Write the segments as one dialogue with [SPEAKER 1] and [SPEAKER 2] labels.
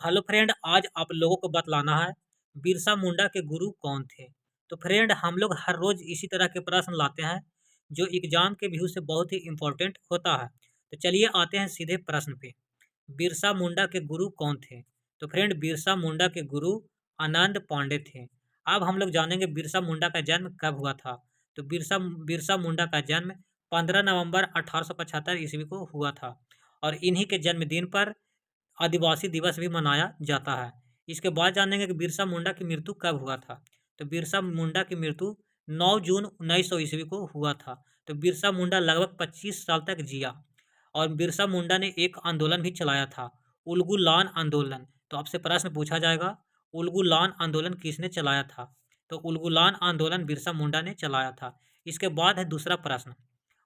[SPEAKER 1] Hello friend, आज आप लोगों को बतलाना है बिरसा मुंडा के गुरु कौन थे। तो फ्रेंड, हम लोग हर रोज इसी तरह के प्रश्न लाते हैं जो एग्जाम के व्यू से बहुत ही इम्पोर्टेंट होता है। तो चलिए आते हैं सीधे प्रश्न पे। बिरसा मुंडा के गुरु कौन थे? तो फ्रेंड, बिरसा मुंडा के गुरु आनंद पांडे थे। अब हम लोग जानेंगे बिरसा मुंडा का जन्म कब हुआ था। तो बिरसा बिरसा मुंडा का जन्म 15 नवंबर 1875 ईस्वी को हुआ था और इन्हीं के जन्मदिन पर आदिवासी दिवस भी मनाया जाता है। इसके बाद जानेंगे कि बिरसा मुंडा की मृत्यु कब हुआ था। तो बिरसा मुंडा की मृत्यु 9 जून 1900 ईस्वी को हुआ था। तो बिरसा मुंडा लगभग 25 साल तक जिया और बिरसा मुंडा ने एक आंदोलन भी चलाया था, उलगुलान आंदोलन। तो आपसे प्रश्न पूछा जाएगा, उलगुलान आंदोलन किसने चलाया था? तो उलगुलान आंदोलन बिरसा मुंडा ने चलाया था। इसके बाद है दूसरा प्रश्न,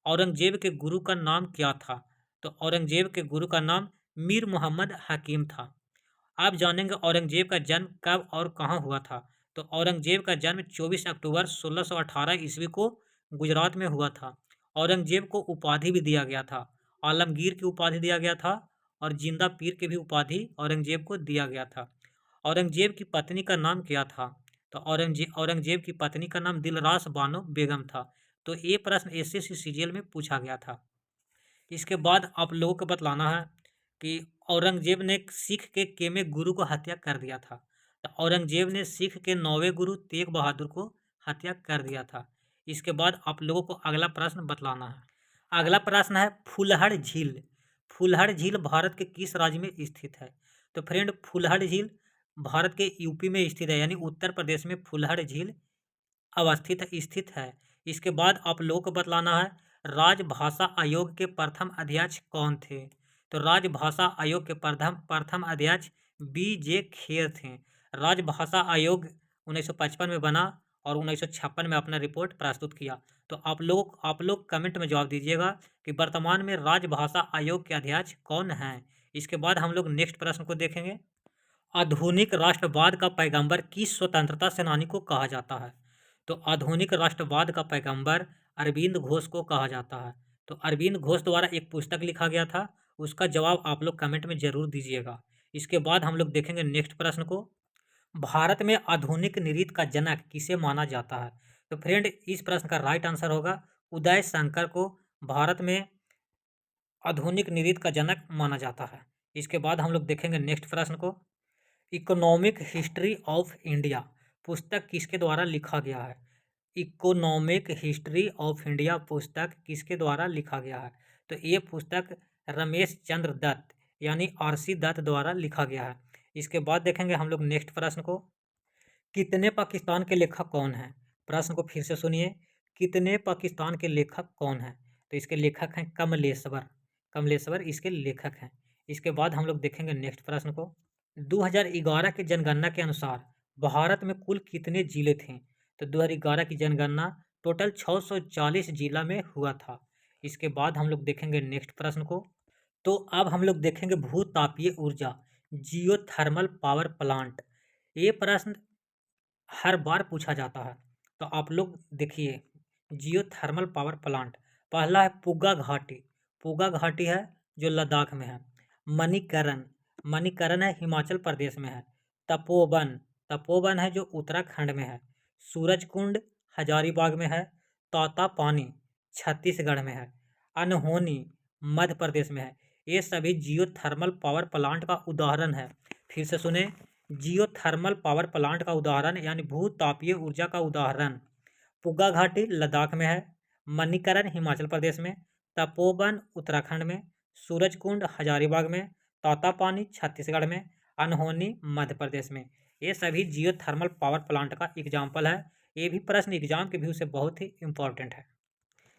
[SPEAKER 1] औरंगजेब के गुरु का नाम क्या था? तो औरंगजेब के गुरु का नाम मीर मोहम्मद हकीम था। आप जानेंगे औरंगजेब का जन्म कब और कहाँ हुआ था। तो औरंगजेब का जन्म 24 अक्टूबर 1618 ईस्वी को गुजरात में हुआ था। औरंगजेब को उपाधि भी दिया गया था, आलमगीर की उपाधि दिया गया था और जिंदा पीर की भी उपाधि औरंगजेब को दिया गया था। औरंगजेब की पत्नी का नाम क्या था? तो औरंगजेब की पत्नी का नाम दिलरास बानो बेगम था। तो ये प्रश्न एसएससी सीजीएल में पूछा गया था। इसके बाद आप लोगों को बतलाना है कि औरंगजेब ने सिख के केमे गुरु को हत्या कर दिया था। तो औरंगजेब ने सिख के 9वें गुरु तेग बहादुर को हत्या कर दिया था। इसके बाद आप लोगों को अगला प्रश्न बतलाना है। अगला प्रश्न है फुलहड़ झील। फुलहड़ झील भारत के किस राज्य में स्थित है? तो फ्रेंड, फुलहड़ झील भारत के यूपी में स्थित है, यानी उत्तर प्रदेश में फुलहड़ झील अवस्थित स्थित है। इसके बाद आप लोगों को बतलाना है राजभाषा आयोग के प्रथम अध्यक्ष कौन थे? तो राजभाषा आयोग के प्रथम प्रथम अध्यक्ष बी.जे. खेर थे। राजभाषा आयोग 1955 में बना और 1956 में अपना रिपोर्ट प्रस्तुत किया। तो आप लोग कमेंट में जवाब दीजिएगा कि वर्तमान में राजभाषा आयोग के अध्यक्ष कौन हैं। इसके बाद हम लोग नेक्स्ट प्रश्न को देखेंगे। आधुनिक राष्ट्रवाद का पैगंबर किस स्वतंत्रता सेनानी को कहा जाता है? तो आधुनिक राष्ट्रवाद का पैगंबर अरविंद घोष को कहा जाता है। तो अरविंद घोष द्वारा एक पुस्तक लिखा गया था, उसका जवाब आप लोग कमेंट में जरूर दीजिएगा। इसके बाद हम लोग देखेंगे नेक्स्ट प्रश्न को। भारत में आधुनिक नृत्य का जनक किसे माना जाता है? तो फ्रेंड, इस प्रश्न का राइट आंसर होगा उदय शंकर को भारत में आधुनिक नृत्य का जनक माना जाता है। इसके बाद हम लोग देखेंगे नेक्स्ट प्रश्न को। इकोनॉमिक हिस्ट्री ऑफ इंडिया पुस्तक किसके द्वारा लिखा गया है? इकोनॉमिक हिस्ट्री ऑफ इंडिया पुस्तक किसके द्वारा लिखा गया है? तो ये पुस्तक रमेश चंद्र दत्त यानी आरसी दत्त द्वारा लिखा गया है। इसके बाद देखेंगे हम लोग नेक्स्ट प्रश्न को। कितने पाकिस्तान के लेखक कौन हैं? प्रश्न को फिर से सुनिए, कितने पाकिस्तान के लेखक कौन हैं? तो इसके लेखक हैं कमलेश्वर। कमलेश्वर इसके लेखक हैं। इसके बाद हम लोग देखेंगे नेक्स्ट प्रश्न को। 2011 की जनगणना के अनुसार भारत में कुल कितने जिले थे? तो 2011 की जनगणना टोटल 640 जिला में हुआ था। इसके बाद हम लोग देखेंगे नेक्स्ट प्रश्न को। तो अब हम लोग देखेंगे भूतापीय ऊर्जा, जियोथर्मल पावर प्लांट। ये प्रश्न हर बार पूछा जाता है। तो आप लोग देखिए, जियोथर्मल पावर प्लांट पहला है पुगा घाटी। पुगा घाटी है जो लद्दाख में है। मणिकरण, मणिकरण है हिमाचल प्रदेश में है। तपोवन, तपोवन है जो उत्तराखंड में है। सूरजकुंड हजारीबाग में है। तोता पानी छत्तीसगढ़ में है। अनहोनी मध्य प्रदेश में है। ये सभी जियोथर्मल पावर प्लांट का उदाहरण है। फिर से सुने, जियोथर्मल पावर प्लांट का उदाहरण यानी भूतापीय ऊर्जा का उदाहरण पुगा घाटी लद्दाख में है, मणिकरण हिमाचल प्रदेश में, तपोवन उत्तराखंड में, सूरजकुंड हजारीबाग में, तोतापानी छत्तीसगढ़ में, अनहोनी मध्य प्रदेश में। ये सभी जियोथर्मल पावर प्लांट का एग्जाम्पल है। ये भी प्रश्न एग्जाम के व्यू से बहुत ही इंपॉर्टेंट है।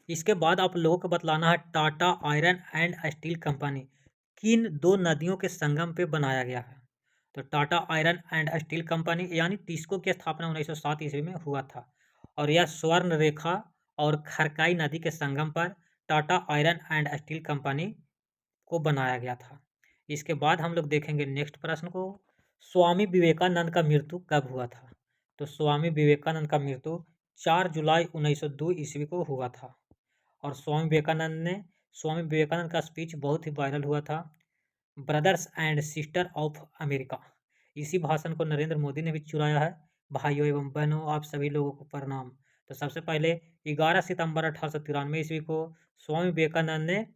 [SPEAKER 1] इसके बाद आप लोगों को बतलाना है Tata iron and steel company किन दो नदियों के संगम पे बनाया गया है? तो Tata iron and steel company यानी टिस्को की स्थापना 1907 ईस्वी में हुआ था और यह स्वर्ण रेखा और खरकाई नदी के संगम पर Tata iron and steel company को बनाया गया था। इसके बाद हम लोग देखेंगे नेक्स्ट प्रश्न को। स्वामी विवेकानंद का मृत्यु कब हुआ था? तो स्वामी विवेकानंद का मृत्यु 4 जुलाई 1902 ईस्वी को हुआ था और स्वामी विवेकानंद का स्पीच बहुत ही वायरल हुआ था। Brothers and sister of America. इसी भाषण को नरेंद्र मोदी ने भी चुराया है। भाइयों एवं बहनों, आप सभी लोगों को प्रणाम। तो सबसे पहले 11 सितंबर 1893 ईस्वी को स्वामी विवेकानंद ने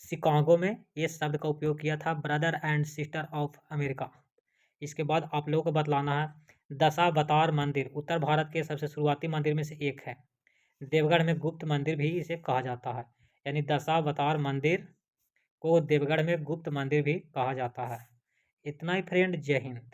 [SPEAKER 1] शिकागो में ये शब्द का उपयोग किया था, brother and sister of America. इसके बाद आप लोगों को बतलाना है दशावतार मंदिर उत्तर भारत के सबसे शुरुआती मंदिर में से एक है। देवगढ़ में गुप्त मंदिर भी इसे कहा जाता है, यानी दशावतार मंदिर को देवगढ़ में गुप्त मंदिर भी कहा जाता है। इतना ही फ्रेंड, जय हिंद।